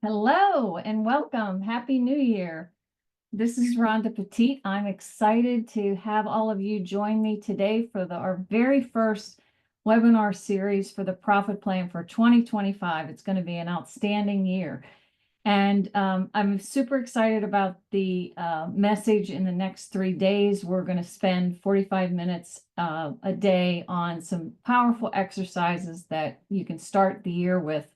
Hello and welcome. Happy New Year. This is Rhonda Petit. I'm excited to have all of you join me today for our very first webinar series for the Profit Plan for 2025. It's going to be an outstanding year. And I'm super excited about the message in the next 3 days. We're going to spend 45 minutes a day on some powerful exercises that you can start the year with.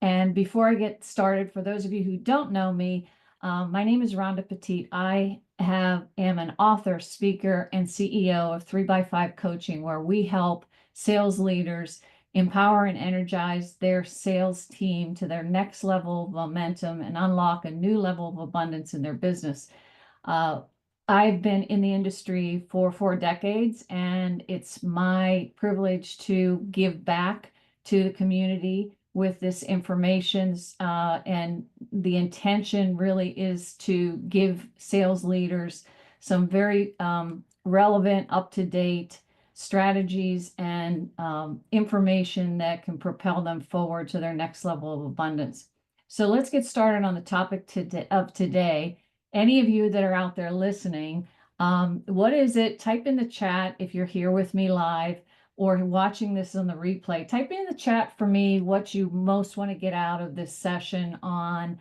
And before I get started, for those of you who don't know me, my name is Rhonda Petit. I am an author, speaker, and CEO of 3x5 Coaching, where we help sales leaders empower and energize their sales team to their next level of momentum and unlock a new level of abundance in their business. I've been in the industry for 4 decades, and it's my privilege to give back to the community with this information. And the intention really is to give sales leaders some very relevant, up-to-date strategies and information that can propel them forward to their next level of abundance. So let's get started on the topic of today. Any of you that are out there listening, what is it? Type in the chat if you're here with me live or watching this on the replay. Type in the chat for me what you most want to get out of this session on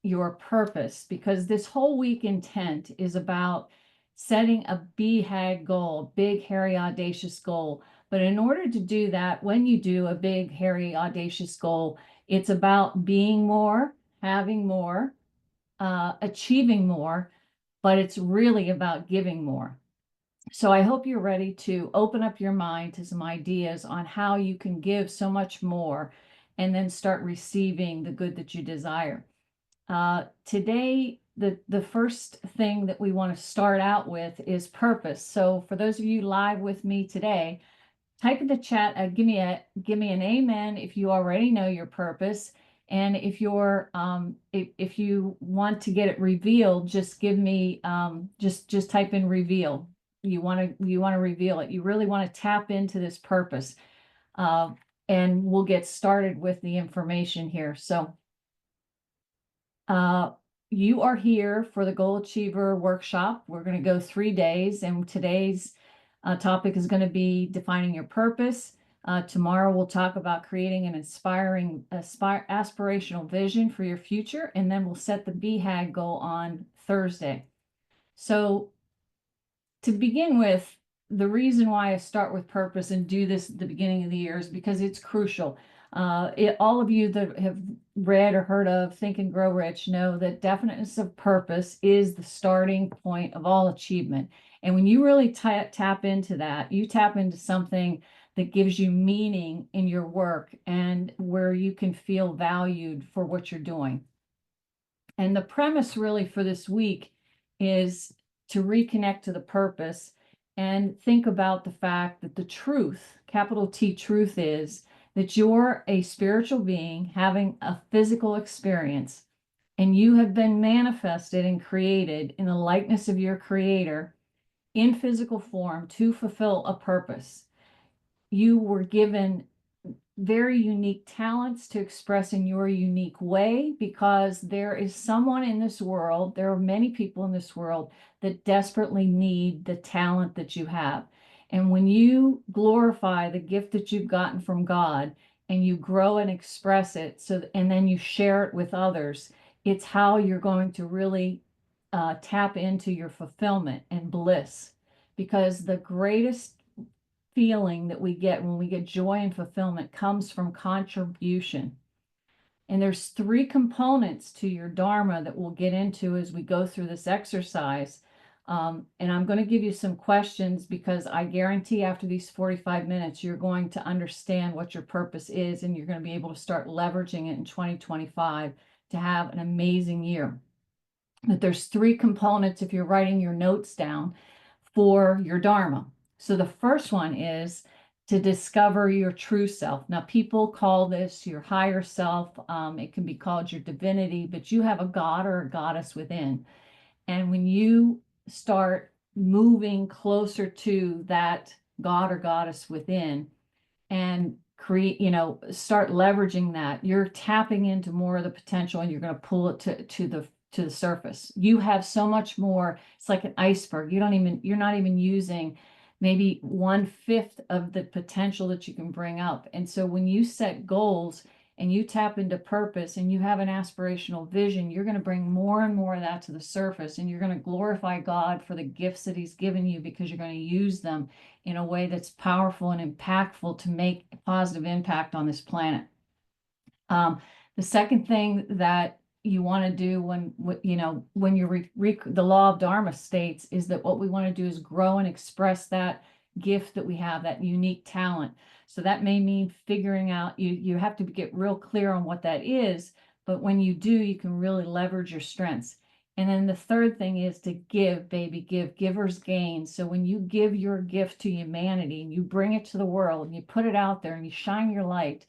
your purpose, because this whole week intent is about setting a BHAG goal, big, hairy, audacious goal. But in order to do that, when you do a big, hairy, audacious goal, it's about being more, having more, achieving more, but it's really about giving more. So I hope you're ready to open up your mind to some ideas on how you can give so much more and then start receiving the good that you desire. Today, the first thing that we want to start out with is purpose. So for those of you live with me today, type in the chat, give me an amen if you already know your purpose. And if if you want to get it revealed, just give me just type in reveal. You want to reveal it. You really want to tap into this purpose. And we'll get started with the information here. So you are here for the Goal Achiever workshop. We're going to go 3 days, and today's topic is going to be defining your purpose. Tomorrow we'll talk about creating an inspiring, aspirational vision for your future, and then we'll set the BHAG goal on Thursday. So to begin with, the reason why I start with purpose and do this at the beginning of the year is because it's crucial. All of you that have read or heard of Think and Grow Rich know that definiteness of purpose is the starting point of all achievement. And when you really tap into that, you tap into something that gives you meaning in your work and where you can feel valued for what you're doing. And the premise really for this week is to reconnect to the purpose and think about the fact that the truth, capital T truth, is that you're a spiritual being having a physical experience, and you have been manifested and created in the likeness of your creator in physical form to fulfill a purpose. You were given very unique talents to express in your unique way, because there is someone in this world, there are many people in this world that desperately need the talent that you have. And when you glorify the gift that you've gotten from God and you grow and express it, and then you share it with others, it's how you're going to really tap into your fulfillment and bliss. Because the greatest feeling that we get when we get joy and fulfillment comes from contribution. And there's 3 components to your Dharma that we'll get into as we go through this exercise. And I'm going to give you some questions, because I guarantee after these 45 minutes, you're going to understand what your purpose is, and you're going to be able to start leveraging it in 2025 to have an amazing year. But there's 3 components, if you're writing your notes down, for your Dharma. So the first one is to discover your true self. Now, people call this your higher self. It can be called your divinity, but you have a god or a goddess within. And when you start moving closer to that god or goddess within, and create, start leveraging that, you're tapping into more of the potential and you're going to pull it to the surface. You have so much more. It's like an iceberg. You're not even using maybe 1/5 of the potential that you can bring up. And so when you set goals and you tap into purpose and you have an aspirational vision, you're going to bring more and more of that to the surface, and you're going to glorify God for the gifts that he's given you, because you're going to use them in a way that's powerful and impactful to make a positive impact on this planet. The second thing that you want to do when the law of Dharma states is that what we want to do is grow and express that gift that we have, that unique talent. So that may mean figuring out, you have to get real clear on what that is, but when you do, you can really leverage your strengths. And then the third thing is to give, baby, give. Givers gain. So when you give your gift to humanity and you bring it to the world and you put it out there and you shine your light,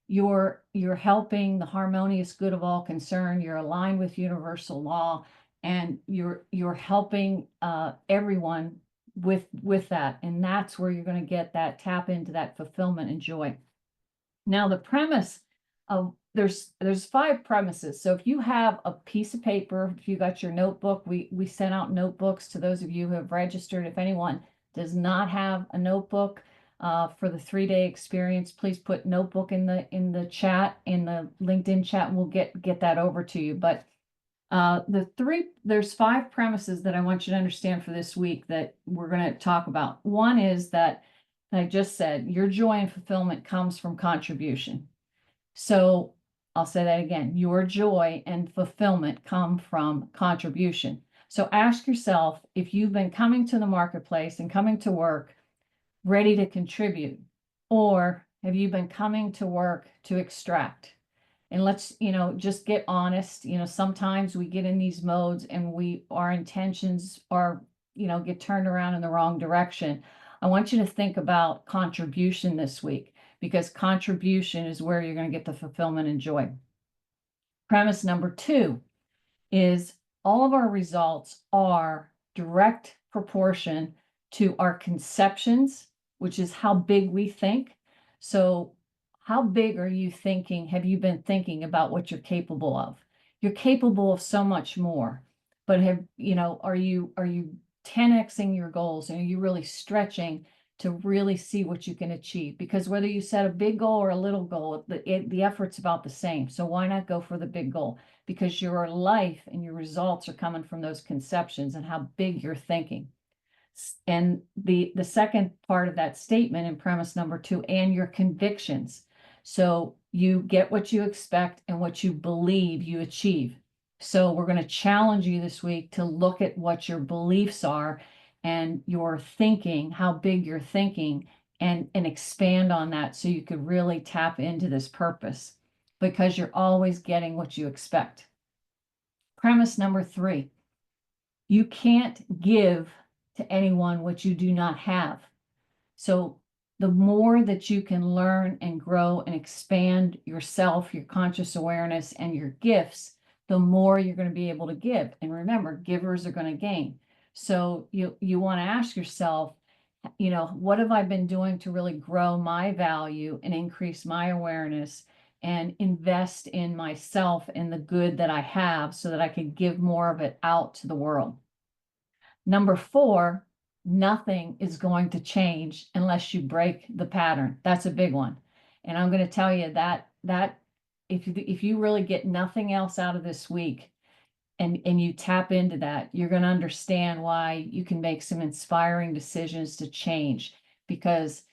you're helping the harmonious good of all concerned. You're aligned with universal law, and you're helping everyone with that. And that's where you're going to get that, tap into that fulfillment and joy. Now, the premise of there's 5 premises. So if you have a piece of paper, if you got your notebook, we sent out notebooks to those of you who have registered. If anyone does not have a notebook for the 3-day experience, please put notebook in the chat, in the LinkedIn chat, and we'll get that over to you. But there's 5 premises that I want you to understand for this week that we're going to talk about. One is that I just said, your joy and fulfillment comes from contribution. So I'll say that again, your joy and fulfillment come from contribution. So ask yourself, if you've been coming to the marketplace and coming to work ready to contribute, or have you been coming to work to extract? And let's, just get honest. Sometimes we get in these modes and our intentions are, get turned around in the wrong direction. I want you to think about contribution this week, because contribution is where you're going to get the fulfillment and joy. Premise number 2 is all of our results are direct proportion to our conceptions, which is how big we think. So how big are you thinking? Have you been thinking about what you're capable of? You're capable of so much more, but are you 10xing your goals? And are you really stretching to really see what you can achieve? Because whether you set a big goal or a little goal, the effort's about the same. So why not go for the big goal? Because your life and your results are coming from those conceptions and how big you're thinking. And the second part of that statement in premise number 2, and your convictions. So you get what you expect, and what you believe you achieve. So we're going to challenge you this week to look at what your beliefs are and your thinking, how big you're thinking, and expand on that so you could really tap into this purpose, because you're always getting what you expect. Premise number 3, you can't give to anyone what you do not have. So the more that you can learn and grow and expand yourself, your conscious awareness, and your gifts, the more you're going to be able to give. And remember, givers are going to gain. So you want to ask yourself, what have I been doing to really grow my value and increase my awareness and invest in myself and the good that I have, so that I can give more of it out to the world. Number 4, nothing is going to change unless you break the pattern. That's a big one. And I'm going to tell you that if you really get nothing else out of this week, and you tap into that, you're going to understand why you can make some inspiring decisions to change, because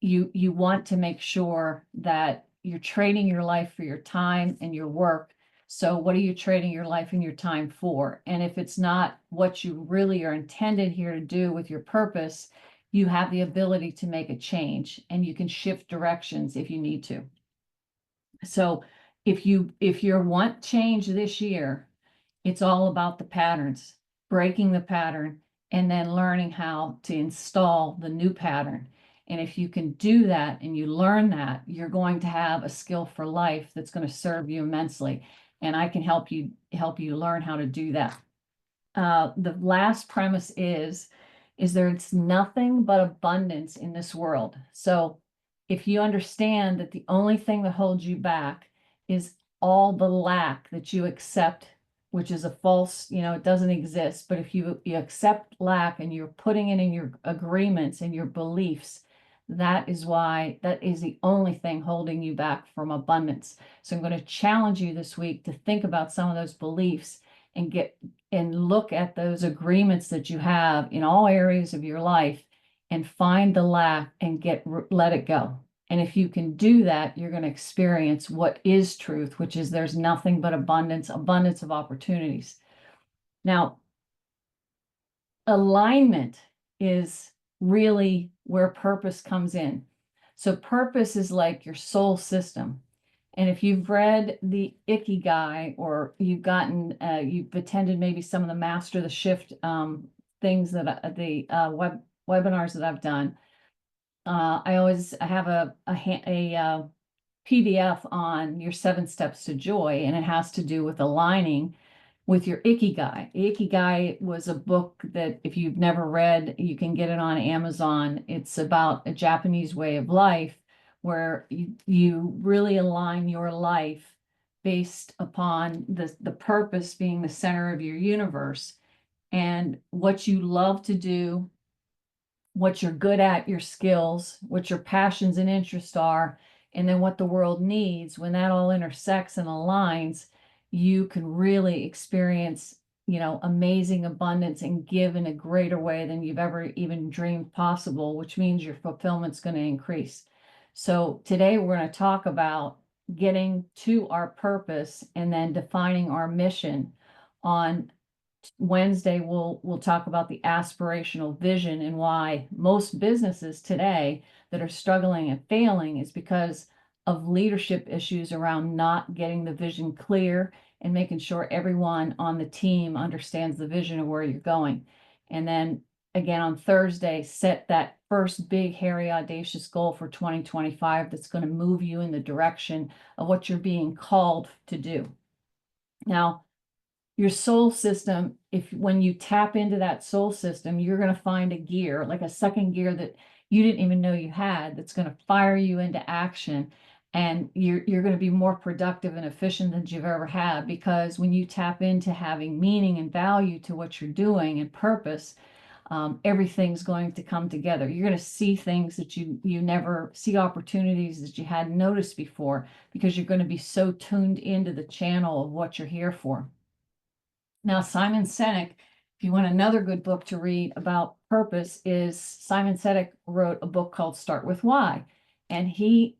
you want to make sure that you're trading your life for your time and your work. So what are you trading your life and your time for? And if it's not what you really are intended here to do with your purpose, you have the ability to make a change, and you can shift directions if you need to. So if you want change this year, it's all about the patterns, breaking the pattern, and then learning how to install the new pattern. And if you can do that and you learn that, you're going to have a skill for life that's going to serve you immensely. And I can help you learn how to do that. The last premise is there's nothing but abundance in this world. So if you understand that the only thing that holds you back is all the lack that you accept, which is a false, it doesn't exist. But if you accept lack and you're putting it in your agreements and your beliefs, that is the only thing holding you back from abundance. So I'm going to challenge you this week to think about some of those beliefs and look at those agreements that you have in all areas of your life and find the lack and let it go. And if you can do that, you're going to experience what is truth, which is there's nothing but abundance of opportunities. Now, alignment is really where purpose comes in. So purpose is like your soul system. And if you've read the Ikigai, or you've attended maybe some of the Master the Shift things that the webinars that I've done, I always have a PDF on your 7 steps to joy, and it has to do with aligning with your Ikigai. Ikigai was a book that if you've never read, you can get it on Amazon. It's about a Japanese way of life where you really align your life based upon the purpose being the center of your universe, and what you love to do, what you're good at, your skills, what your passions and interests are, and then what the world needs. When that all intersects and aligns, you can really experience, amazing abundance and give in a greater way than you've ever even dreamed possible, which means your fulfillment's going to increase. So today we're going to talk about getting to our purpose and then defining our mission. On Wednesday, we'll talk about the aspirational vision and why most businesses today that are struggling and failing is because of leadership issues around not getting the vision clear and making sure everyone on the team understands the vision of where you're going. And then again on Thursday, set that first big, hairy, audacious goal for 2025 that's going to move you in the direction of what you're being called to do. Now, your soul system, when you tap into that soul system, you're going to find a gear, like a second gear that you didn't even know you had, that's going to fire you into action. And you're going to be more productive and efficient than you've ever had, because when you tap into having meaning and value to what you're doing and purpose, everything's going to come together. You're going to see things that you never see, opportunities that you hadn't noticed before, because you're going to be so tuned into the channel of what you're here for. Now, Simon Sinek, if you want another good book to read about purpose, is Simon Sinek wrote a book called Start With Why. And he,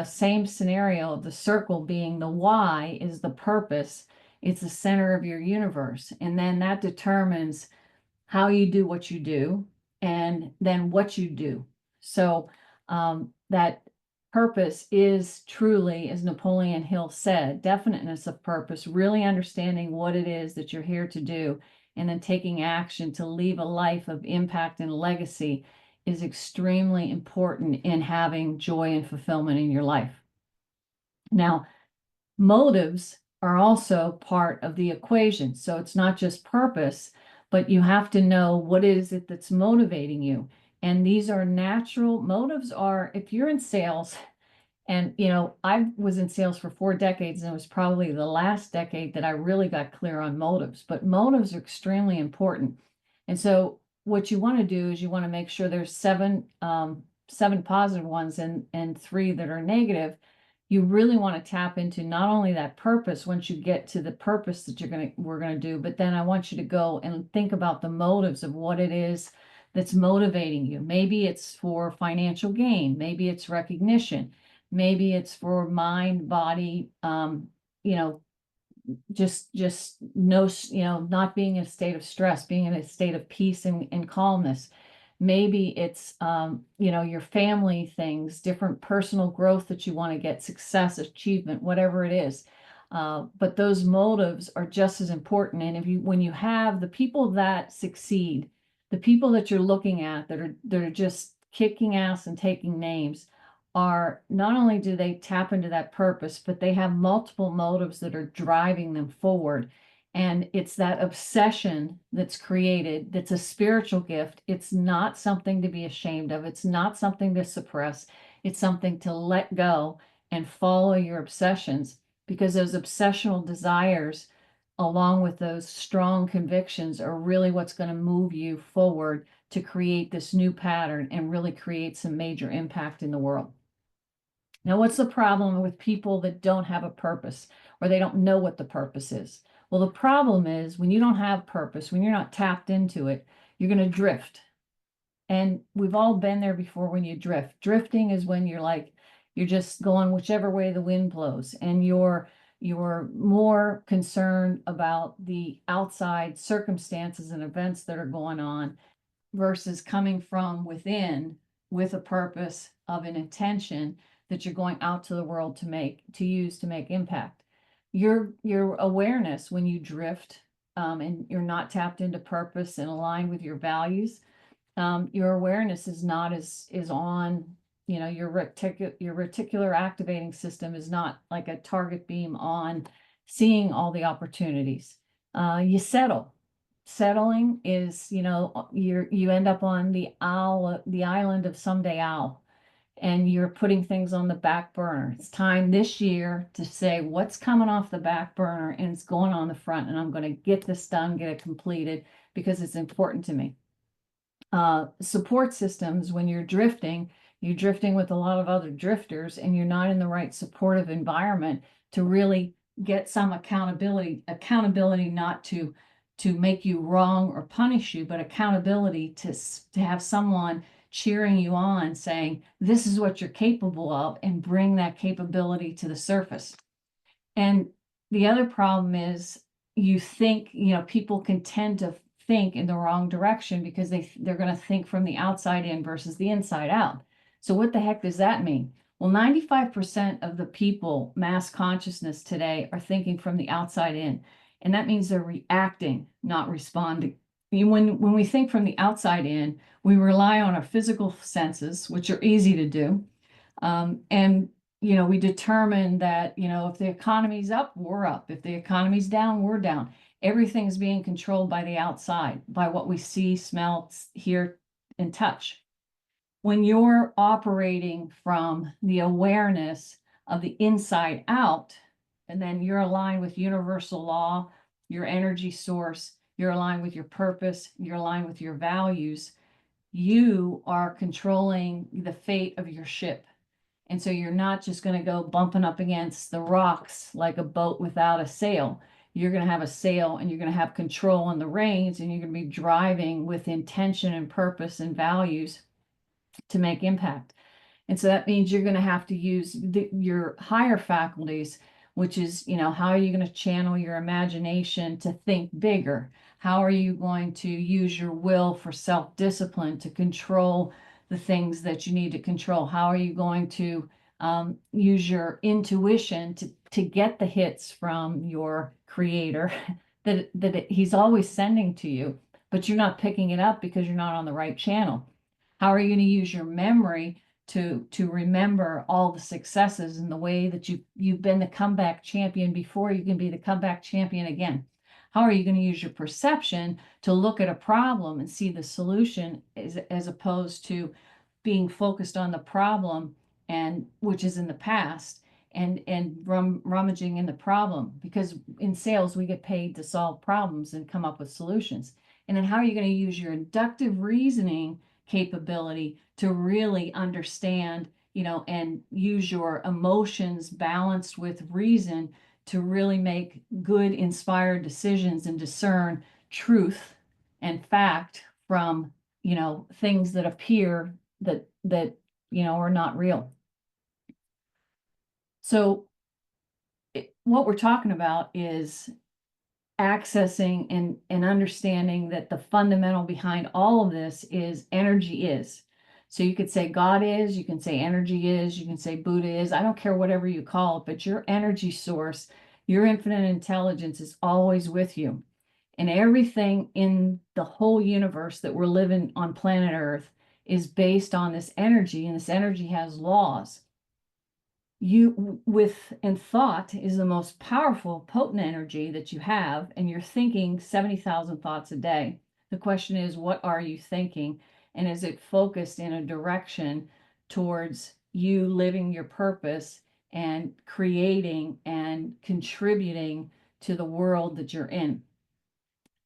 same scenario of the circle being the why is the purpose. It's the center of your universe. And then that determines how you do what you do and then what you do. So that purpose is truly, as Napoleon Hill said, definiteness of purpose, really understanding what it is that you're here to do, and then taking action to leave a life of impact and legacy is extremely important in having joy and fulfillment in your life. Now, motives are also part of the equation. So it's not just purpose, but you have to know what is it that's motivating you. And these are natural motives. If you're in sales, and I was in sales for 4 decades, and it was probably the last decade that I really got clear on motives. But motives are extremely important. And so what you want to do is you want to make sure there's seven positive ones and 3 that are negative. You really want to tap into not only that purpose once you get to the purpose that we're going to do, but then I want you to go and think about the motives of what it is that's motivating you. Maybe it's for financial gain. Maybe it's recognition. Maybe it's for mind, body, just no, not being in a state of stress, being in a state of peace and calmness. Maybe it's, your family things, different personal growth that you want to get, success, achievement, whatever it is. But those motives are just as important. And when you have the people that succeed, the people that you're looking at that are just kicking ass and taking names, are not only do they tap into that purpose, but they have multiple motives that are driving them forward. And it's that obsession that's created, that's a spiritual gift. It's not something to be ashamed of. It's not something to suppress. It's something to let go and follow your obsessions, because those obsessional desires, along with those strong convictions, are really what's going to move you forward to create this new pattern and really create some major impact in the world. Now, what's the problem with people that don't have a purpose, or they don't know what the purpose is? Well, the problem is when you don't have purpose, when you're not tapped into it, you're going to drift. And we've all been there before when you drift. Drifting is when you're just going whichever way the wind blows, and you're more concerned about the outside circumstances and events that are going on versus coming from within with a purpose of an intention that you're going out to the world to use to make impact. Your awareness when you drift, and you're not tapped into purpose and aligned with your values, your awareness is not is on, your reticular activating system is not like a target beam on seeing all the opportunities. You settle. Settling is, you end up on the island of someday owl, and you're putting things on the back burner. It's time this year to say what's coming off the back burner and it's going on the front, and I'm going to get this done, get it completed, because it's important to me. Support systems, when you're drifting with a lot of other drifters, and you're not in the right supportive environment to really get some accountability not to make you wrong or punish you, but accountability to have someone cheering you on, saying this is what you're capable of, and bring that capability to the surface. And the other problem is, you think, people can tend to think in the wrong direction because they're going to think from the outside in versus the inside out. So what the heck does that mean? Well, 95% of the people, mass consciousness today, are thinking from the outside in. And that means they're reacting, not responding. When we think from the outside in, we rely on our physical senses, which are easy to do. And we determine that, if the economy's up, we're up. If the economy's down, we're down. Everything's being controlled by the outside, by what we see, smell, hear, and touch. When you're operating from the awareness of the inside out, and then you're aligned with universal law, your energy source, you're aligned with your purpose, you're aligned with your values, you are controlling the fate of your ship. And so you're not just going to go bumping up against the rocks like a boat without a sail. You're going to have a sail, and you're going to have control on the reins, and you're going to be driving with intention and purpose and values to make impact. And so that means you're going to have to use your higher faculties, which is, how are you going to channel your imagination to think bigger? How are you going to use your will for self-discipline to control the things that you need to control? How are you going to use your intuition to get the hits from your creator that he's always sending to you, but you're not picking it up because you're not on the right channel? How are you going to use your memory to remember all the successes and the way that you've been the comeback champion before? You can be the comeback champion again. How are you going to use your perception to look at a problem and see the solution, as opposed to being focused on the problem, and which is in the past, and rummaging in the problem? Because in sales, we get paid to solve problems and come up with solutions. And then how are you going to use your inductive reasoning capability to really understand, and use your emotions balanced with reason to really make good, inspired decisions and discern truth and fact from, things that appear that are not real. So what we're talking about is accessing and understanding that the fundamental behind all of this is energy is. So you could say God is, you can say energy is, you can say Buddha is, I don't care whatever you call it, but your energy source, your infinite intelligence is always with you. And everything in the whole universe that we're living on planet Earth is based on this energy, and this energy has laws. And thought is the most powerful, potent energy that you have, and you're thinking 70,000 thoughts a day. The question is, what are you thinking? And is it focused in a direction towards, you living your purpose and creating and contributing to the world that you're in.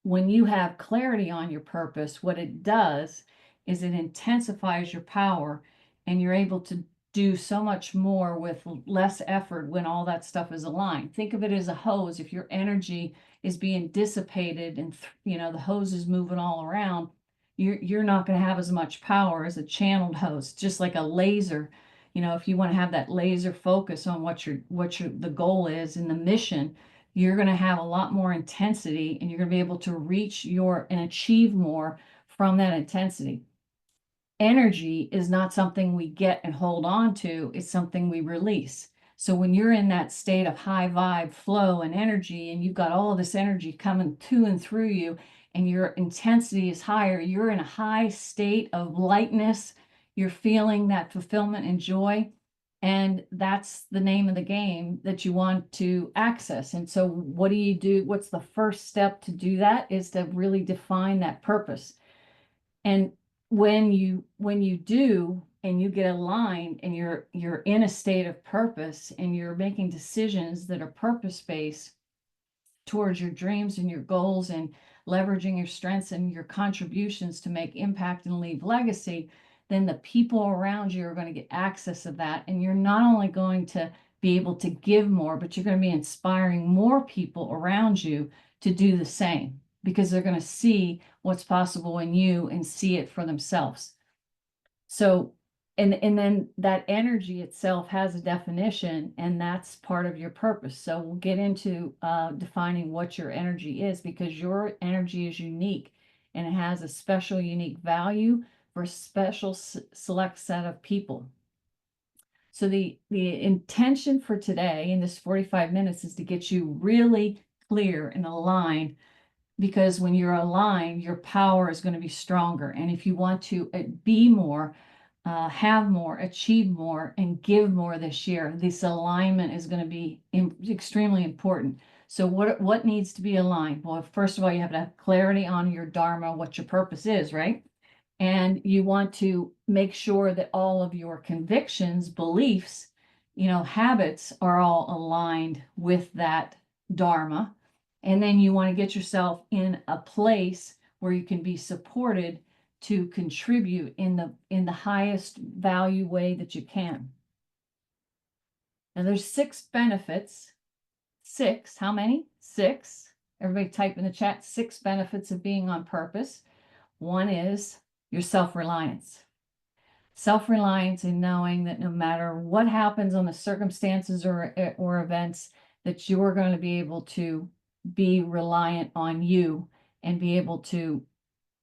When you have clarity on your purpose, what it does is it intensifies your power, and you're able to do so much more with less effort when all that stuff is aligned. Think of it as a hose. If your energy is being dissipated and the hose is moving all around, you're not going to have as much power as a channeled hose. Just like a laser, if you want to have that laser focus on what the goal is and the mission, you're going to have a lot more intensity, and you're going to be able to reach and achieve more from that intensity. Energy is not something we get and hold on to, it's something we release. So when you're in that state of high vibe flow and energy, and you've got all of this energy coming to and through you, and your intensity is higher, you're in a high state of lightness, you're feeling that fulfillment and joy. And that's the name of the game that you want to access. And so what do you do? What's the first step to do that? Is to really define that purpose. And when you do, and you get aligned, and you're in a state of purpose, and you're making decisions that are purpose-based towards your dreams and your goals, and leveraging your strengths and your contributions to make impact and leave legacy, then the people around you are going to get access of that. And you're not only going to be able to give more, but you're going to be inspiring more people around you to do the same, because they're going to see what's possible in you and see it for themselves. So, and then that energy itself has a definition, and that's part of your purpose. So we'll get into defining what your energy is, because your energy is unique, and it has a special, unique value for a special select set of people. So the intention for today in this 45 minutes is to get you really clear and aligned, because when you're aligned, your power is going to be stronger. And if you want to be more, have more, achieve more, and give more this year, this alignment is going to be extremely important. So what needs to be aligned? Well, first of all, you have to have clarity on your Dharma, what your purpose is, right? And you want to make sure that all of your convictions, beliefs, habits are all aligned with that Dharma. And then you want to get yourself in a place where you can be supported to contribute in the highest value way that you can. Now there's 6 benefits. 6, how many? 6. Everybody type in the chat 6 benefits of being on purpose. One is your self-reliance. Self-reliance in knowing that no matter what happens on the circumstances or events, that you're going to be able to be reliant on you and be able to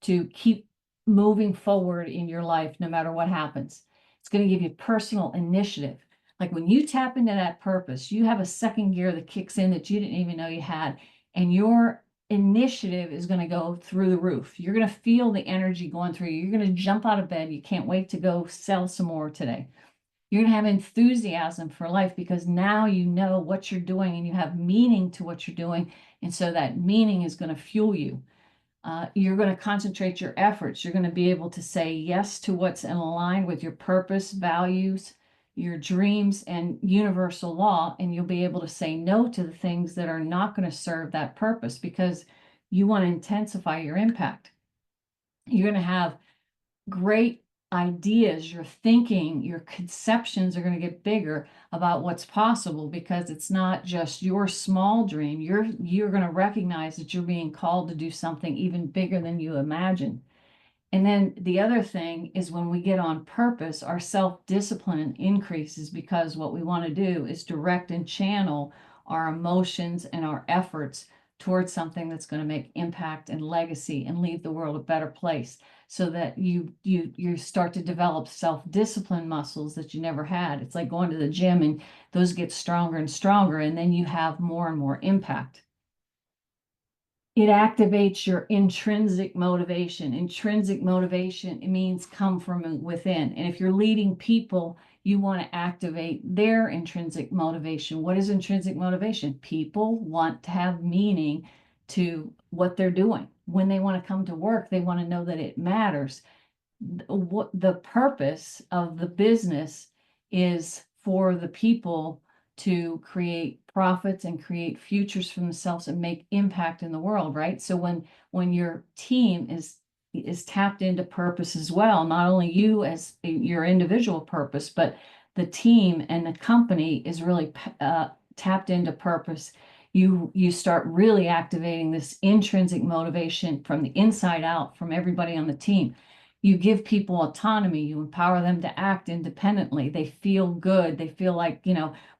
keep moving forward in your life no matter what happens. It's going to give you personal initiative. Like when you tap into that purpose, you have a second gear that kicks in that you didn't even know you had, and your initiative is going to go through the roof. You're going to feel the energy going through you. You're going to jump out of bed. You can't wait to go sell some more today. You're going to have enthusiasm for life, because now you know what you're doing and you have meaning to what you're doing. And so that meaning is going to fuel you. You're going to concentrate your efforts. You're going to be able to say yes to what's in line with your purpose, values, your dreams, and universal law. And you'll be able to say no to the things that are not going to serve that purpose, because you want to intensify your impact. You're going to have great ideas. Your thinking, your conceptions are going to get bigger about what's possible, because it's not just your small dream. You're going to recognize that you're being called to do something even bigger than you imagine. And then the other thing is, when we get on purpose, our self-discipline increases, because what we want to do is direct and channel our emotions and our efforts towards something that's going to make impact and legacy and leave the world a better place, so that you start to develop self-discipline muscles that you never had. It's like going to the gym, and those get stronger and stronger, and then you have more and more impact. It activates your intrinsic motivation. Intrinsic motivation, it means come from within. And if you're leading people, you want to activate their intrinsic motivation. What is intrinsic motivation? People want to have meaning to what they're doing. When they want to come to work, they want to know that it matters. What the purpose of the business is for the people to create profits and create futures for themselves and make impact in the world, right? So when your team is tapped into purpose as well, not only you as your individual purpose, but the team and the company is really tapped into purpose. You start really activating this intrinsic motivation from the inside out from everybody on the team. You give people autonomy, you empower them to act independently. They feel good. They feel like,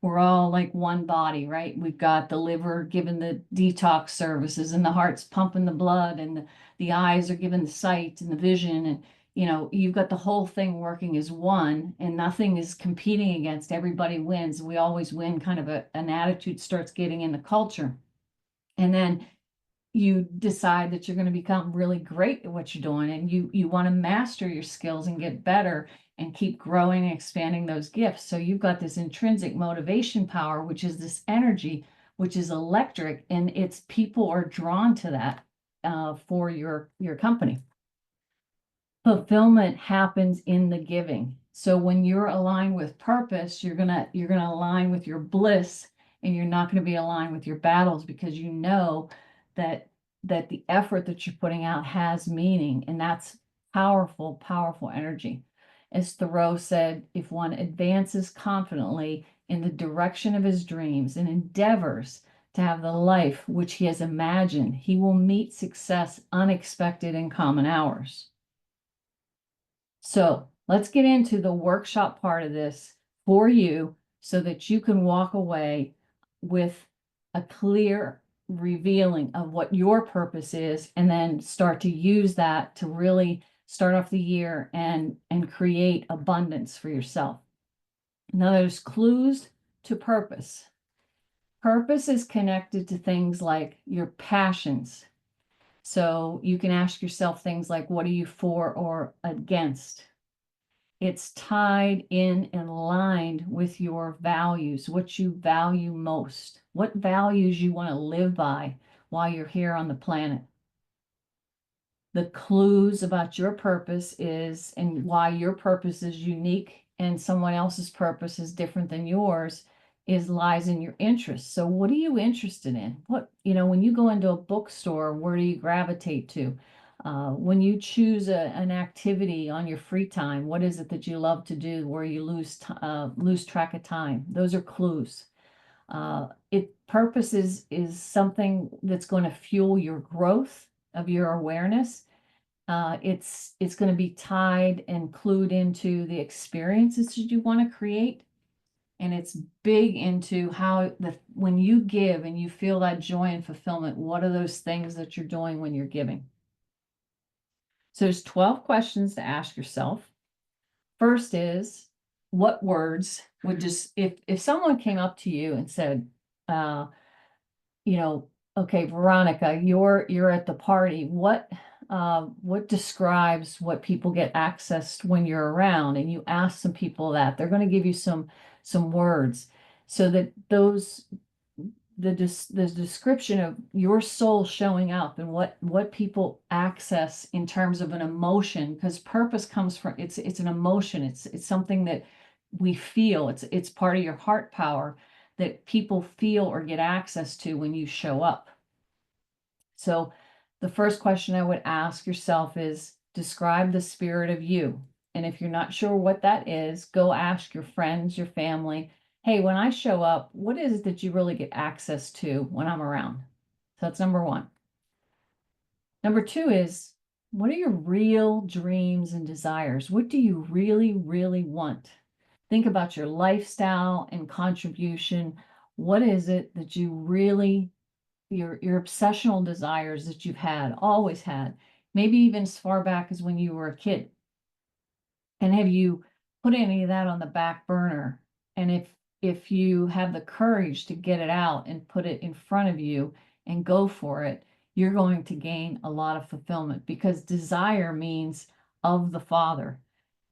we're all like one body, right? We've got the liver giving the detox services, and the heart's pumping the blood, and the eyes are giving the sight and the vision. And, you've got the whole thing working as one, and nothing is competing against. Everybody wins. We always win kind of an attitude starts getting in the culture. And then you decide that you're going to become really great at what you're doing, and you want to master your skills and get better and keep growing and expanding those gifts. So you've got this intrinsic motivation power, which is this energy, which is electric, and it's people are drawn to that for your company. Fulfillment happens in the giving. So when you're aligned with purpose, you're gonna align with your bliss, and you're not going to be aligned with your battles, because you know that the effort that you're putting out has meaning, and that's powerful, powerful energy. As Thoreau said, if one advances confidently in the direction of his dreams and endeavors to have the life which he has imagined, he will meet success unexpected in common hours. So let's get into the workshop part of this for you so that you can walk away with a clear revealing of what your purpose is, and then start to use that to really start off the year and create abundance for yourself. Now, there's clues to purpose. Purpose is connected to things like your passions. So you can ask yourself things like, what are you for or against? It's tied in and aligned with your values, what you value most, what values you want to live by while you're here on the planet. The clues about your purpose is, and why your purpose is unique and someone else's purpose is different than yours, lies in your interests. So what are you interested in? When you go into a bookstore, where do you gravitate to? When you choose an activity on your free time, what is it that you love to do where you lose track of time? Those are clues. Purpose is something that's going to fuel your growth of your awareness. It's going to be tied and clued into the experiences that you want to create. And it's big into how when you give and you feel that joy and fulfillment, what are those things that you're doing when you're giving? So there's 12 questions to ask yourself. First is, what words would just, if someone came up to you and said, okay, Veronica, you're at the party. What describes what people get accessed when you're around? And you ask some people that, they're going to give you some words, so that the description of your soul showing up and what people access in terms of an emotion, because purpose comes from, it's an emotion. It's something that we feel. It's part of your heart power that people feel or get access to when you show up. So the first question I would ask yourself is, describe the spirit of you. And if you're not sure what that is, go ask your friends, your family, hey, when I show up, what is it that you really get access to when I'm around? So that's number one. Number two is, what are your real dreams and desires? What do you really, really want? Think about your lifestyle and contribution. What is it that you really, your obsessional desires that you've always had, maybe even as far back as when you were a kid? And have you put any of that on the back burner? And if you have the courage to get it out and put it in front of you and go for it, you're going to gain a lot of fulfillment, because desire means of the Father.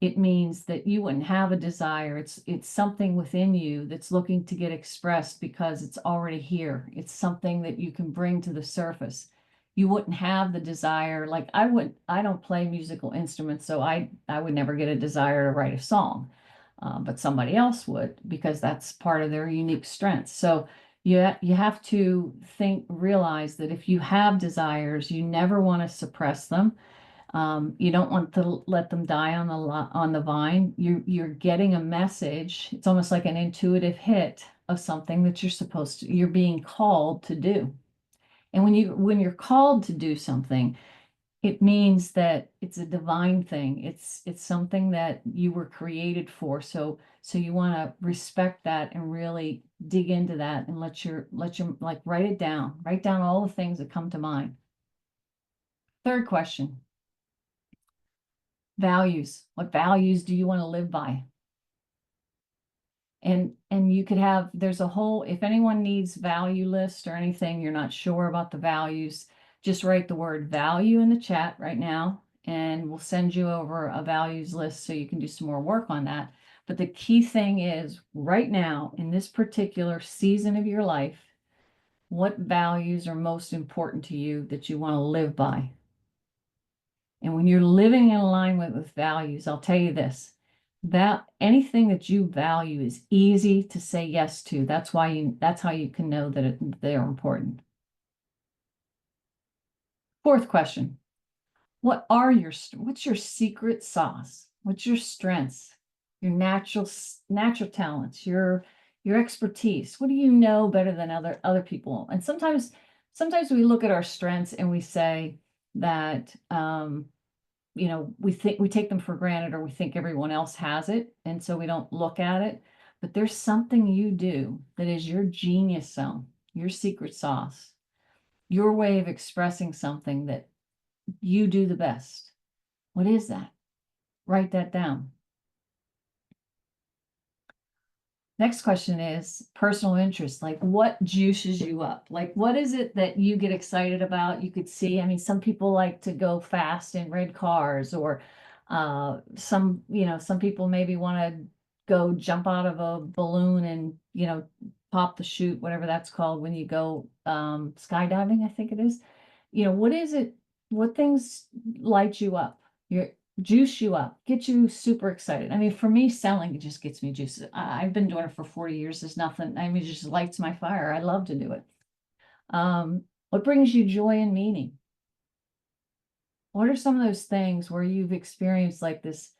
It means that you wouldn't have a desire. It's something within you that's looking to get expressed because it's already here. It's something that you can bring to the surface. You wouldn't have the desire. Like I don't play musical instruments, so I would never get a desire to write a song. but somebody else would, because that's part of their unique strengths. So you have to realize that if you have desires, you never want to suppress them. You don't want to let them die on the vine. You're getting a message. It's almost like an intuitive hit of something that you're being called to do. And when you're called to do something, it means that it's a divine thing. It's something that you were created for. So you want to respect that and really dig into that and let your like write it down. Write down all the things that come to mind. Third question. Values. What values do you want to live by? And you could have, there's a whole, if anyone needs value list or anything, you're not sure about the values, just write the word value in the chat right now, and we'll send you over a values list so you can do some more work on that. But the key thing is right now, in this particular season of your life, what values are most important to you that you want to live by? And when you're living in alignment with values, I'll tell you this, that anything that you value is easy to say yes to. That's how you can know that they're important. Fourth question. What's your secret sauce? What's your strengths? Your natural talents, your expertise. What do you know better than other people? And sometimes we look at our strengths and we say that we take them for granted, or we think everyone else has it, and so we don't look at it. But there's something you do that is your genius zone, your secret sauce, your way of expressing something that you do the best. What is that? Write that down. Next question is personal interest. Like, what juices you up? Like, what is it that you get excited about? You could see, I mean, some people like to go fast in red cars, or some people maybe want to go jump out of a balloon and, pop the chute, whatever that's called when you go skydiving, I think it is. What is it? What things light you up? Juice you up, get you super excited. I mean, for me, selling, it just gets me juiced. I've been doing it for 40 years. There's nothing, I mean, it just lights my fire. I love to do it. What brings you joy and meaning? What are some of those things where you've experienced like this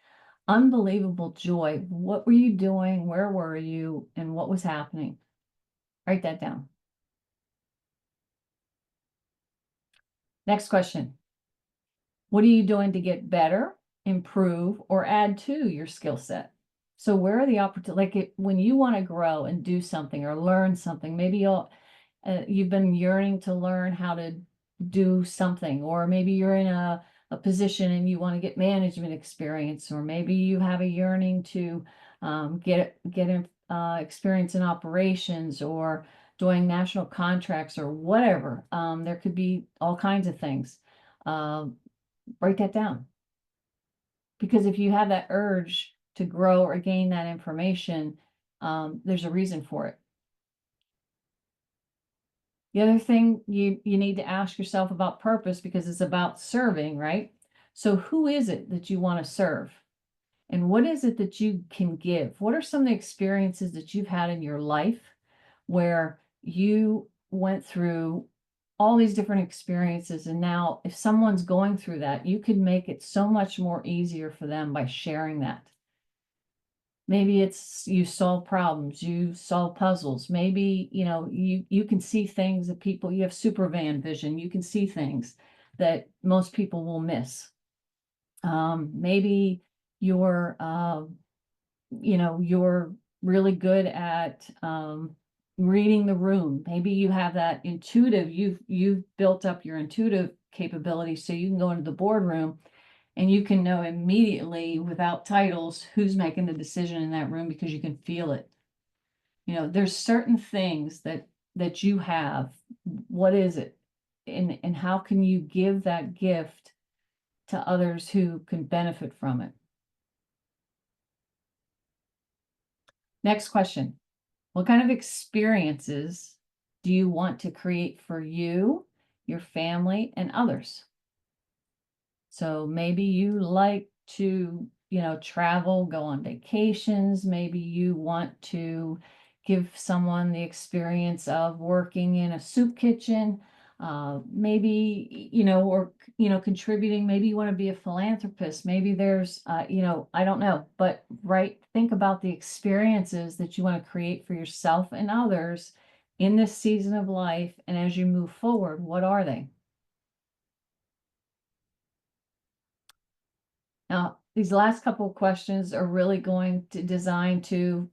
unbelievable joy? What were you doing? Where were you? And what was happening? Write that down. Next question. What are you doing to get better, improve, or add to your skill set? So where are the opportunities? Like when you want to grow and do something or learn something, maybe you've been yearning to learn how to do something, or maybe you're in a position and you want to get management experience, or maybe you have a yearning to get experience in operations, or doing national contracts, or whatever. There could be all kinds of things. Write that down. Because if you have that urge to grow or gain that information, there's a reason for it. The other thing you need to ask yourself about purpose, because it's about serving, right? So who is it that you want to serve? And what is it that you can give? What are some of the experiences that you've had in your life where you went through all these different experiences, and now if someone's going through that, you could make it so much more easier for them by sharing that. Maybe it's you solve problems, you solve puzzles. Maybe, you can see things that you have supervan vision. You can see things that most people will miss. Maybe you're really good at reading the room. Maybe you have that intuitive, you've built up your intuitive capability, so you can go into the boardroom and you can know immediately without titles who's making the decision in that room, because you can feel it. There's certain things that you have. What is it? And how can you give that gift to others who can benefit from it? Next question. What kind of experiences do you want to create for you, your family, and others? So maybe you like to, travel, go on vacations. Maybe you want to give someone the experience of working in a soup kitchen. Maybe, or, contributing. Maybe you want to be a philanthropist. Maybe there's, I don't know, but think about the experiences that you want to create for yourself and others in this season of life. And as you move forward, what are they? Now, these last couple of questions are really going to design to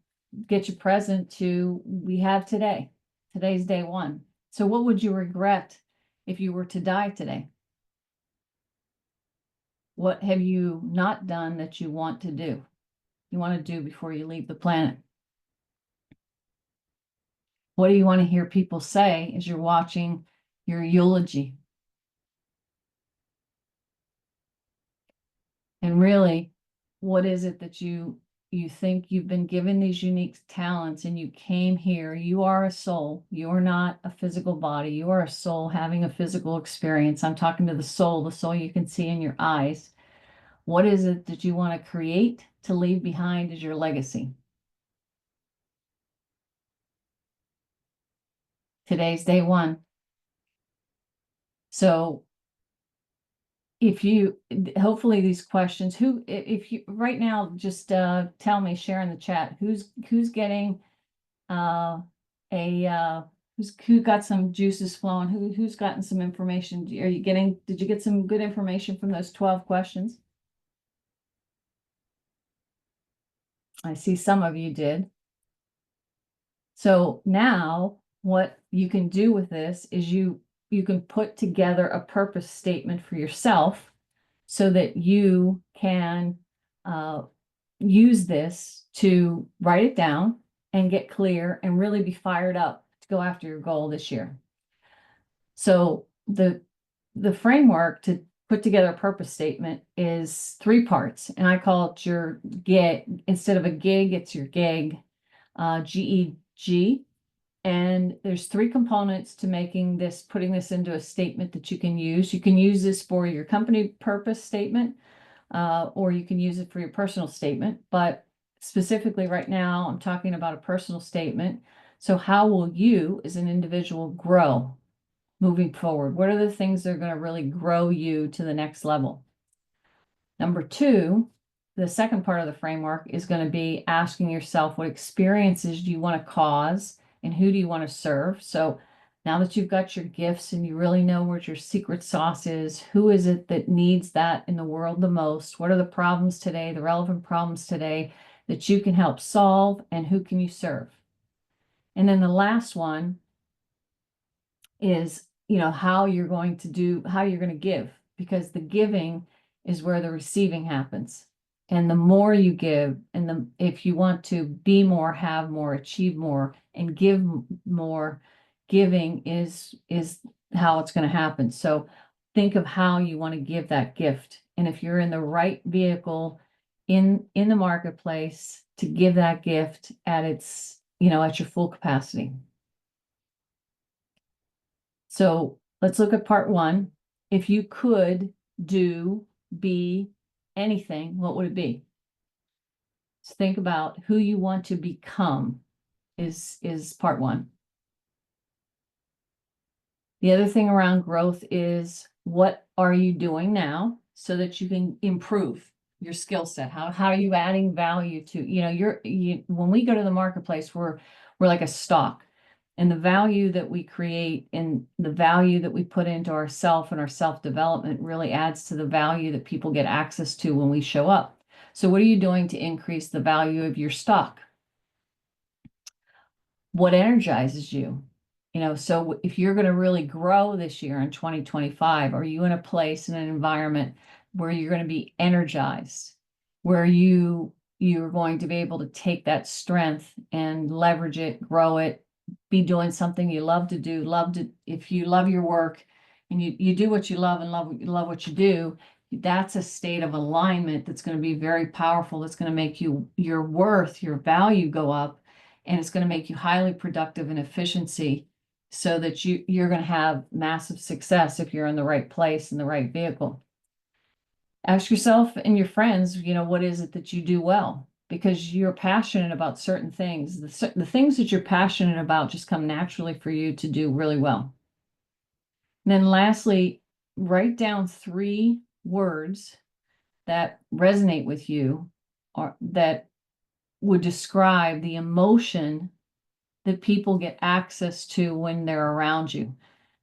get you present to we have today. Today's day one. So what would you regret if you were to die today? What have you not done that you want to do? You want to do before you leave the planet? What do you want to hear people say as you're watching your eulogy? And really, what is it that you think you've been given these unique talents and you came here? You are a soul. You're not a physical body. You are a soul having a physical experience. I'm talking to the soul you can see in your eyes. What is it that you want to create to leave behind as your legacy? Today's day one. So hopefully these questions, if you right now, just tell me, share in the chat, who's getting who got some juices flowing, who's gotten some information? Did you get some good information from those 12 questions? I see some of you did. So now what you can do with this is you can put together a purpose statement for yourself so that you can use this to write it down and get clear and really be fired up to go after your goal this year. So the framework to put together a purpose statement is 3 parts, and I call it your gig. Instead of a gig, it's your gig, GEG. And there's 3 components to putting this into a statement that you can use. You can use this for your company purpose statement, or you can use it for your personal statement. But specifically right now, I'm talking about a personal statement. So how will you as an individual grow moving forward? What are the things that are going to really grow you to the next level? Number 2, the second part of the framework is going to be asking yourself, what experiences do you want to cause and who do you want to serve? So now that you've got your gifts and you really know what your secret sauce is, who is it that needs that in the world the most? What are the problems today, the relevant problems today that you can help solve, and who can you serve? And then the last one is, how you're going to give, because the giving is where the receiving happens. And the more you give, and if you want to be more, have more, achieve more, and give more, giving is how it's going to happen. So think of how you want to give that gift. And if you're in the right vehicle in the marketplace to give that gift at its, at your full capacity. So let's look at part 1. If you could be anything, what would it be? So think about who you want to become is part 1. The other thing around growth is, what are you doing now so that you can improve your skill set? How are you adding value to, when we go to the marketplace, we're like a stock. And the value that we create and the value that we put into ourself and our self-development really adds to the value that people get access to when we show up. So what are you doing to increase the value of your stock? What energizes you? So if you're going to really grow this year in 2025, are you in a place, in an environment where you're going to be energized, where you're going to be able to take that strength and leverage it, grow it, be doing something you love to do, if you love your work and you do what you love and love what you do, that's a state of alignment that's going to be very powerful. That's going to make your worth, your value go up, and it's going to make you highly productive in efficiency, so that you're going to have massive success if you're in the right place in the right vehicle. Ask yourself and your friends, what is it that you do well? Because you're passionate about certain things. The things that you're passionate about just come naturally for you to do really well. And then lastly, write down 3 words that resonate with you or that would describe the emotion that people get access to when they're around you,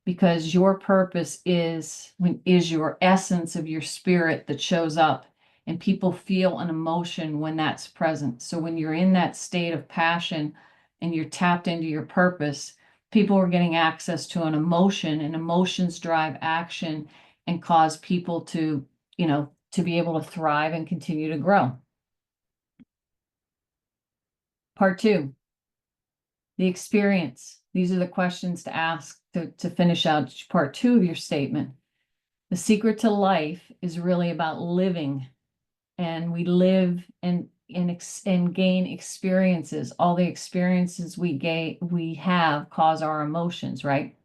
because your purpose is your essence of your spirit that shows up, and people feel an emotion when that's present. So when you're in that state of passion and you're tapped into your purpose, people are getting access to an emotion, and emotions drive action and cause people to be able to thrive and continue to grow. Part 2, the experience. These are the questions to ask to finish out part 2 of your statement. The secret to life is really about living, and we live and gain experiences. All the experiences we have cause our emotions, right?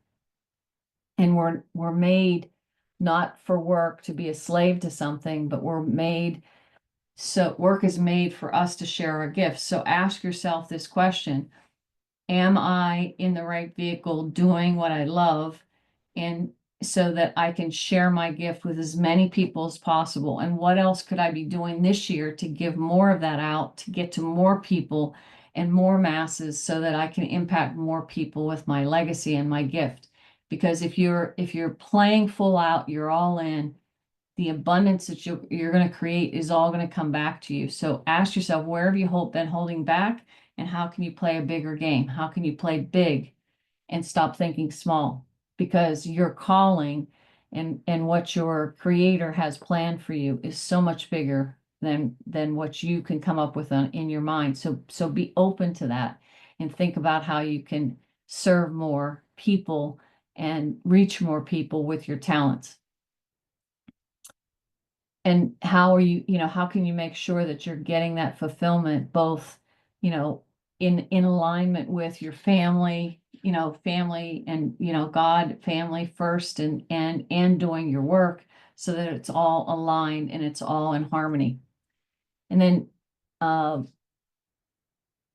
And we're made not for work to be a slave to something, but so work is made for us to share our gifts. So ask yourself this question: am I in the right vehicle doing what I love, and so that I can share my gift with as many people as possible? And what else could I be doing this year to give more of that out, to get to more people and more masses, so that I can impact more people with my legacy and my gift? Because if you're playing full out, you're all in, the abundance that you're going to create is all going to come back to you. So ask yourself, where have you been holding back, and how can you play a bigger game? How can you play big and stop thinking small? Because your calling and what your creator has planned for you is so much bigger than what you can come up with in your mind. So be open to that and think about how you can serve more people and reach more people with your talents. And how can you make sure that you're getting that fulfillment, both, in alignment with your family, family and, God, family first, and doing your work, so that it's all aligned and it's all in harmony. And then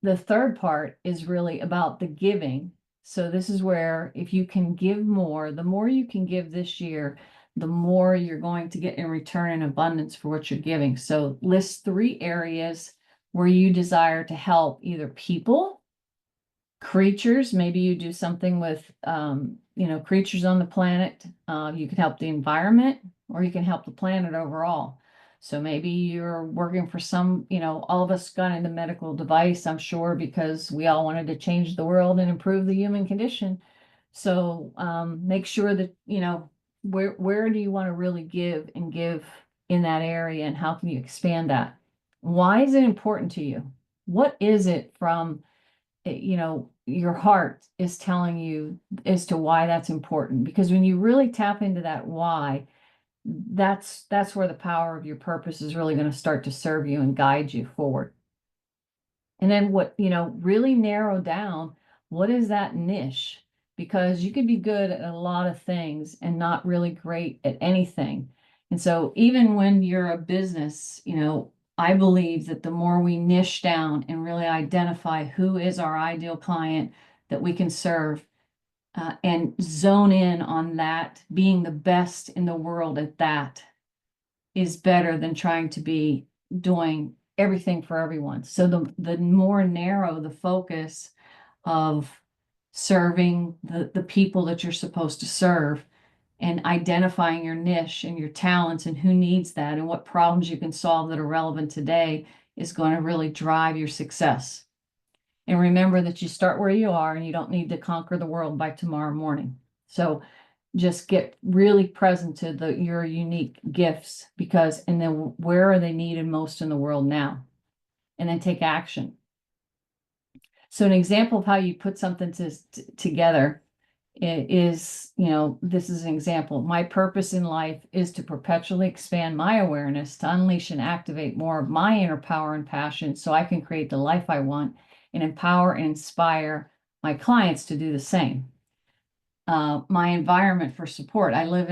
the third part is really about the giving. So this is where, if you can give more, the more you can give this year, the more you're going to get in return in abundance for what you're giving. So list 3 areas where you desire to help either people, creatures. Maybe you do something with, creatures on the planet. You can help the environment, or you can help the planet overall. So maybe you're working for all of us got into medical device, I'm sure, because we all wanted to change the world and improve the human condition. So make sure that, where do you want to really give in that area, and how can you expand that? Why is it important to you? What is it from your heart is telling you as to why that's important? Because when you really tap into that why, that's where the power of your purpose is really going to start to serve you and guide you forward. And then really narrow down, what is that niche? Because you could be good at a lot of things and not really great at anything. And so even when you're a business, I believe that the more we niche down and really identify who is our ideal client that we can serve, and zone in on that, being the best in the world at that is better than trying to be doing everything for everyone. So the more narrow the focus of serving the people that you're supposed to serve, and identifying your niche and your talents and who needs that and what problems you can solve that are relevant today, is going to really drive your success. And remember that you start where you are, and you don't need to conquer the world by tomorrow morning. So just get really present to your unique gifts, and then where are they needed most in the world now? And then take action. So an example of how you put something together is, this is an example. My purpose in life is to perpetually expand my awareness, to unleash and activate more of my inner power and passion, so I can create the life I want and empower and inspire my clients to do the same. my environment for support. I live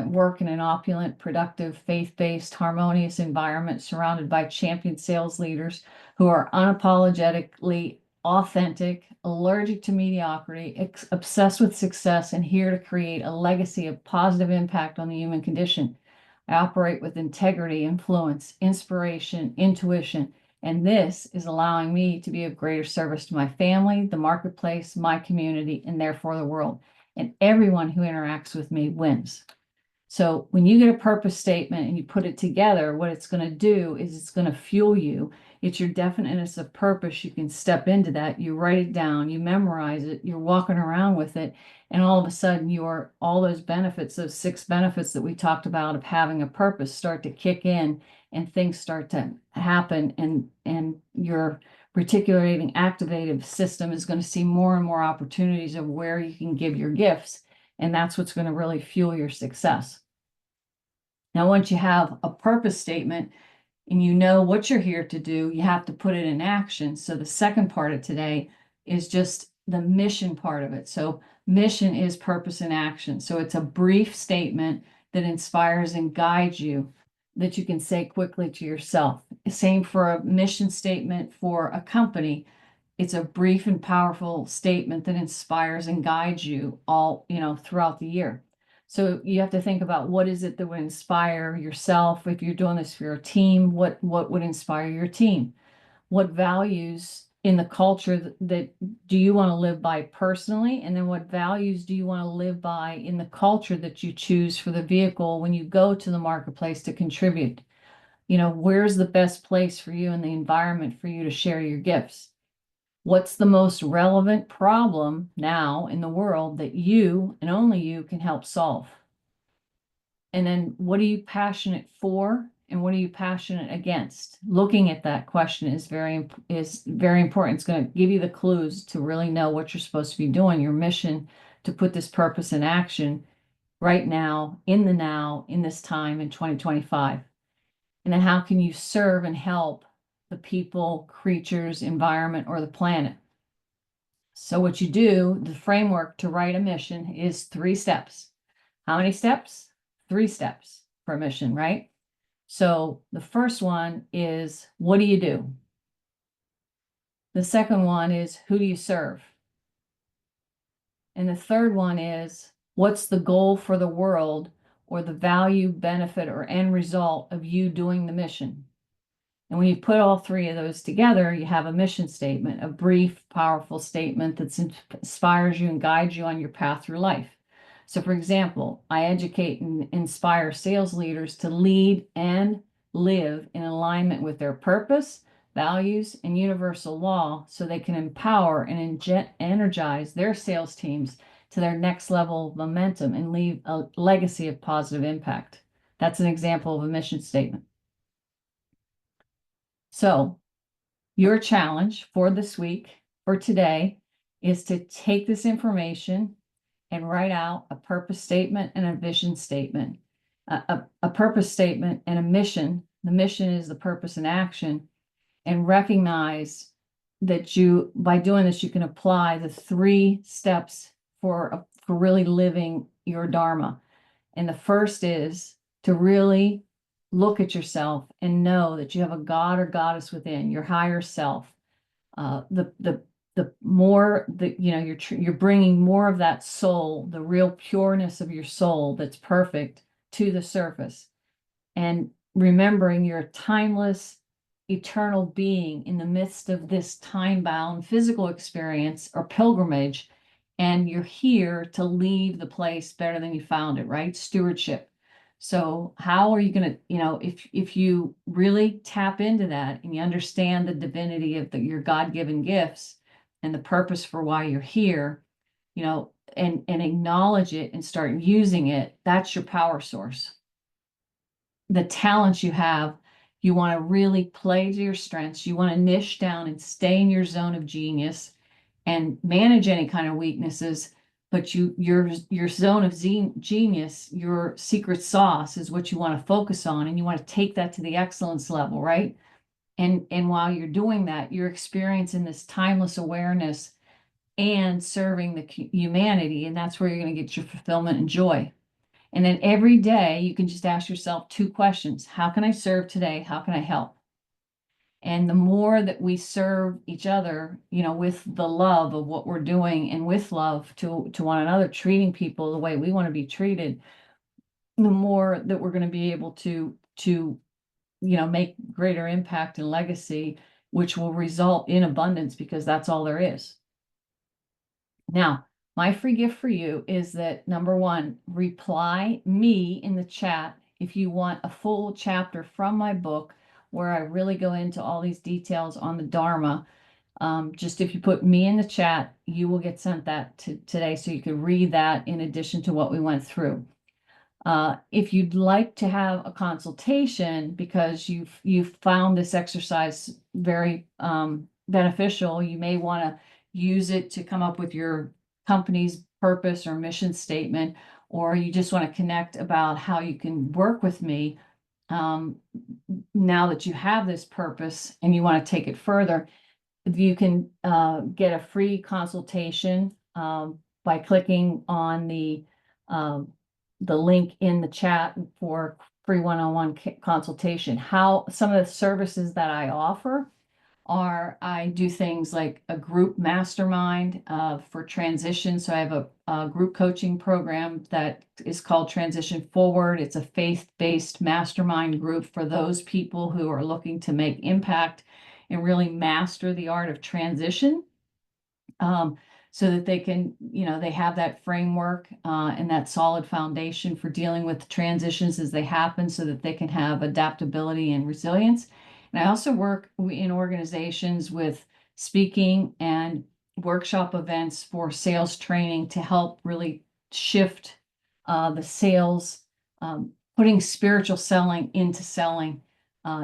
work in an opulent, productive, faith-based, harmonious environment surrounded by champion sales leaders who are unapologetically authentic, allergic to mediocrity, obsessed with success, and here to create a legacy of positive impact on the human condition. I operate with integrity, influence, inspiration, intuition, and this is allowing me to be of greater service to my family, the marketplace, my community, and therefore the world. And everyone who interacts with me wins. So when you get a purpose statement and you put it together, what it's going to do is it's going to fuel you. It's your definiteness of purpose. You can step into that. You write it down, you memorize it, you're walking around with it. And all of a sudden all those benefits, those 6 benefits that we talked about of having a purpose start to kick in and things start to happen. And your reticulating activative system is going to see more and more opportunities of where you can give your gifts. And that's what's going to really fuel your success. Now, once you have a purpose statement and you know what you're here to do, you have to put it in action. So the second part of today is just the mission part of it. So mission is purpose in action. So it's a brief statement that inspires and guides you that you can say quickly to yourself. Same for a mission statement for a company. It's a brief and powerful statement that inspires and guides you all, throughout the year. So you have to think about what is it that would inspire yourself. If you're doing this for your team, what would inspire your team? What values in the culture that do you want to live by personally? And then what values do you want to live by in the culture that you choose for the vehicle when you go to the marketplace to contribute? Where's the best place for you in the environment for you to share your gifts? What's the most relevant problem now in the world that you and only you can help solve? And then what are you passionate for and what are you passionate against? Looking at that question is very important. It's going to give you the clues to really know what you're supposed to be doing, your mission to put this purpose in action right now, in this time in 2025. And then how can you serve and help the people, creatures, environment, or the planet? So what you do, the framework to write a mission is 3 steps. How many steps? 3 steps for a mission, right? So the first one is, what do you do? The second one is, who do you serve? And the third one is, what's the goal for the world or the value, benefit, or end result of you doing the mission? And when you put all 3 of those together, you have a mission statement, a brief, powerful statement that inspires you and guides you on your path through life. So for example, I educate and inspire sales leaders to lead and live in alignment with their purpose, values, and universal law so they can empower and energize their sales teams to their next level of momentum and leave a legacy of positive impact. That's an example of a mission statement. So your challenge for this week, for today, is to take this information and write out a purpose statement and a vision statement. A purpose statement and a mission. The mission is the purpose and action, and recognize that by doing this, you can apply the 3 steps for really living your Dharma. And the first is to really look at yourself and know that you have a God or goddess within, your higher self. The more that you're bringing more of that soul, the real pureness of your soul that's perfect, to the surface, and remembering you're a timeless, eternal being in the midst of this time-bound physical experience or pilgrimage, and you're here to leave the place better than you found it, right? Stewardship. So how are you going to, if you really tap into that and you understand the divinity of your God-given gifts and the purpose for why you're here, and acknowledge it and start using it, that's your power source. The talents you have, you want to really play to your strengths. You want to niche down and stay in your zone of genius and manage any kind of weaknesses. But your zone of genius, your secret sauce is what you want to focus on, and you want to take that to the excellence level, right? And while you're doing that, you're experiencing this timeless awareness and serving the humanity. And that's where you're going to get your fulfillment and joy. And then every day you can just ask yourself two questions. How can I serve today? How can I help? And the more that we serve each other, with the love of what we're doing and with love to one another, treating people the way we want to be treated, the more that we're going to be able to make greater impact and legacy, which will result in abundance, because that's all there is. Now, my free gift for you is that, number one, reply me in the chat if you want a full chapter from my book where I really go into all these details on the Dharma. Just if you put me in the chat, you will get sent that today, so you can read that in addition to what we went through. If you'd like to have a consultation because you've found this exercise very beneficial, you may want to use it to come up with your company's purpose or mission statement, or you just want to connect about how you can work with me now that you have this purpose and you want to take it further. You can get a free consultation by clicking on the link in the chat for free one-on-one consultation. How some of the services that I offer are, I do things like a group mastermind for transition. So I have a group coaching program that is called Transition Forward. It's a faith-based mastermind group for those people who are looking to make impact and really master the art of transition. So that they can, they have that framework and that solid foundation for dealing with transitions as they happen, so that they can have adaptability and resilience. And I also work in organizations with speaking and workshop events for sales training to help really shift the sales, putting spiritual selling into selling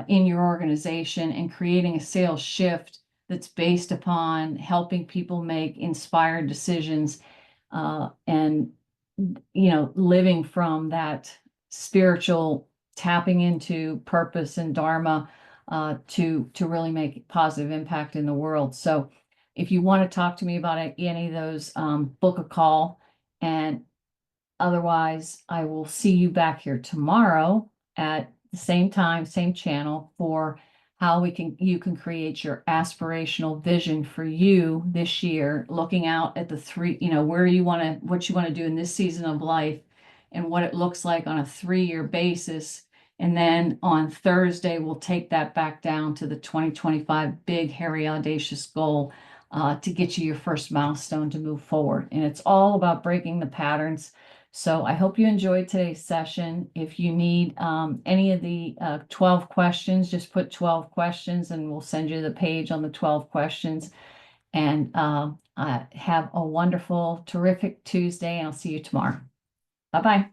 in your organization, and creating a sales shift that's based upon helping people make inspired decisions and living from that spiritual tapping into purpose and Dharma to really make positive impact in the world. So if you want to talk to me about any of those, book a call. And otherwise, I will see you back here tomorrow at the same time, same channel, for how you can create your aspirational vision for you this year, looking out at the three, where you want to, what you want to do in this season of life, and what it looks like on a 3-year basis. And then on Thursday, we'll take that back down to the 2025 big, hairy, audacious goal to get you your first milestone to move forward. And it's all about breaking the patterns. So I hope you enjoyed today's session. If you need any of the 12 questions, just put 12 questions and we'll send you the page on the 12 questions. And have a wonderful, terrific Tuesday, and I'll see you tomorrow. Bye-bye.